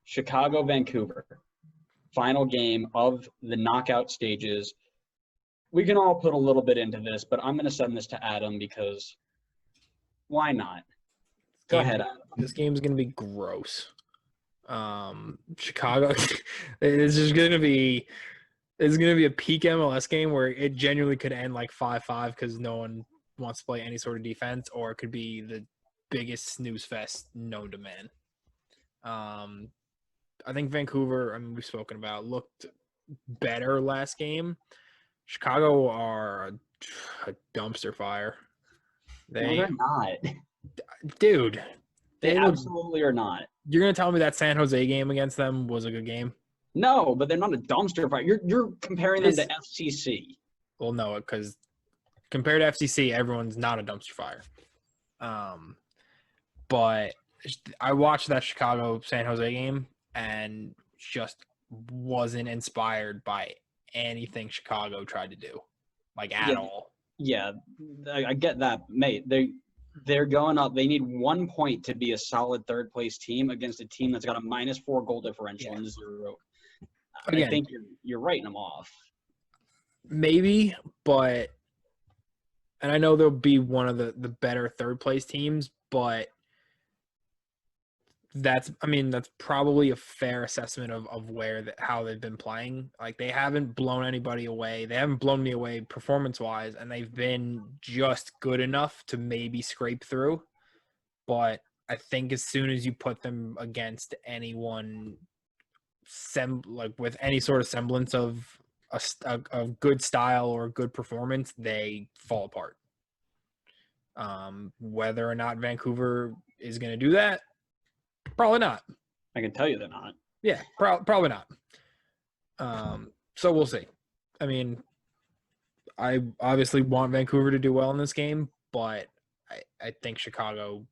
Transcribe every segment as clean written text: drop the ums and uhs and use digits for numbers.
Chicago, Vancouver, final game of the knockout stages. We can all put a little bit into this, but I'm going to send this to Adam because why not? Go ahead, Adam. This game's going to be gross. Chicago, it's going to be a peak MLS game where it genuinely could end like 5-5 because no one wants to play any sort of defense, or it could be the biggest snooze fest known to man. I think Vancouver, we've spoken about, looked better last game. Chicago are a dumpster fire. They're not. Dude. They absolutely are not. You're going to tell me that San Jose game against them was a good game? No, but they're not a dumpster fire. You're comparing them to FCC. Well, no, because compared to FCC, everyone's not a dumpster fire. But I watched that Chicago-San Jose game and just wasn't inspired by anything Chicago tried to do, at all. Yeah, I get that, mate. They're going up. They need 1 point to be a solid third-place team against a team that's got a -4 goal differential and 0. Again, I think you're writing them off. Maybe, but – and I know they'll be one of the better third-place teams, but that's probably a fair assessment of how they've been playing. They haven't blown anybody away. They haven't blown me away performance-wise, and they've been just good enough to maybe scrape through. But I think as soon as you put them against anyone with any sort of semblance of a good style or a good performance, they fall apart. Whether or not Vancouver is going to do that, probably not. I can tell you they're not. Yeah, probably not. So we'll see. I obviously want Vancouver to do well in this game, but I think Chicago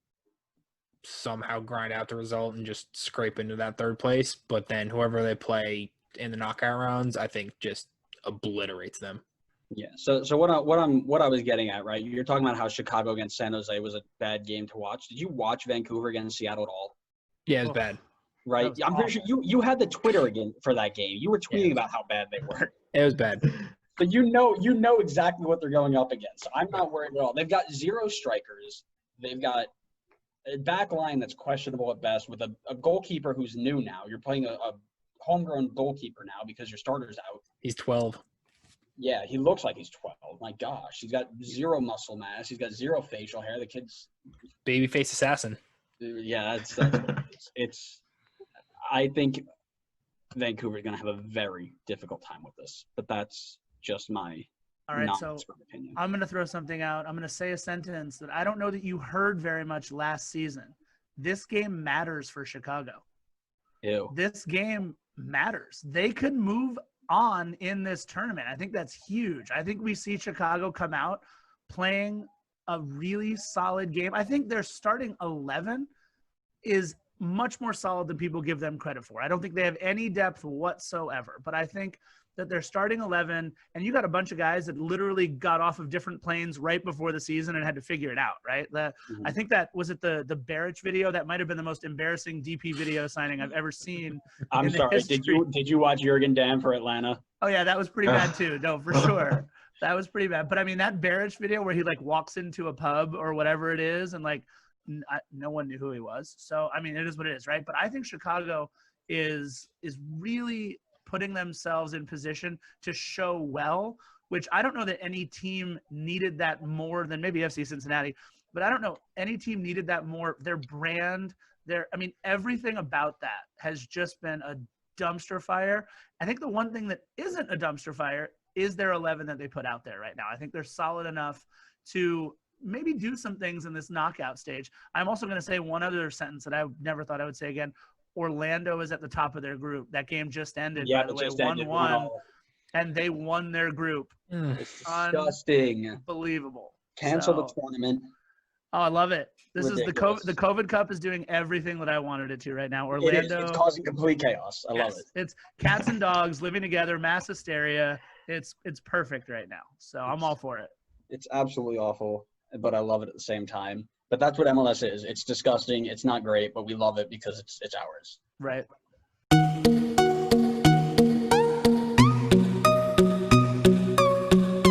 somehow grind out the result and just scrape into that third place. But then whoever they play in the knockout rounds, I think just obliterates them. Yeah. So what I was getting at, right? You're talking about how Chicago against San Jose was a bad game to watch. Did you watch Vancouver against Seattle at all? Yeah, it was bad. Right. I'm pretty sure you had the Twitter again for that game. You were tweeting about how bad they were. It was bad. But you know exactly what they're going up against. So I'm not worried at all. They've got 0 strikers. They've got a back line that's questionable at best with a goalkeeper who's new now. You're playing a homegrown goalkeeper now because your starter's out. He's 12. Yeah, he looks like he's 12. My gosh. He's got 0 muscle mass. He's got 0 facial hair. The kid's babyface assassin. Yeah, that's it's I think Vancouver's going to have a very difficult time with this. But that's just my all right, so opinion. I'm going to throw something out. I'm going to say a sentence that I don't know that you heard very much last season. This game matters for Chicago. Ew. This game matters. They could move on in this tournament. I think that's huge. I think we see Chicago come out playing a really solid game. I think their starting 11 is much more solid than people give them credit for. I don't think they have any depth whatsoever, but I think that they're starting 11, and you got a bunch of guys that literally got off of different planes right before the season and had to figure it out, right? I think that was it the Barrich video that might have been the most embarrassing DP video signing I've ever seen. I'm sorry. Did you watch Jurgen Damm for Atlanta? Oh yeah, that was pretty bad too. No, for sure. That was pretty bad. But that Barrich video where he walks into a pub or whatever it is and no one knew who he was. So, it is what it is, right? But I think Chicago is really putting themselves in position to show well, which I don't know that any team needed that more than maybe FC Cincinnati, but I don't know any team needed that more. Their brand, everything about that has just been a dumpster fire. I think the one thing that isn't a dumpster fire is their 11 that they put out there right now. I think they're solid enough to maybe do some things in this knockout stage. I'm also going to say one other sentence that I never thought I would say again. Orlando is at the top of their group. That game just ended, by the way, 1-1, and they won their group. It's disgusting. Unbelievable. Cancel the tournament. Oh, I love it. This Ridiculous. is the COVID Cup is doing everything that I wanted it to right now. Orlando. It's causing complete chaos. I love it. It's cats and dogs living together, mass hysteria. It's perfect right now. So I'm all for it. It's absolutely awful, but I love it at the same time. But that's what MLS is. It's disgusting. It's not great, but we love it because it's ours. Right.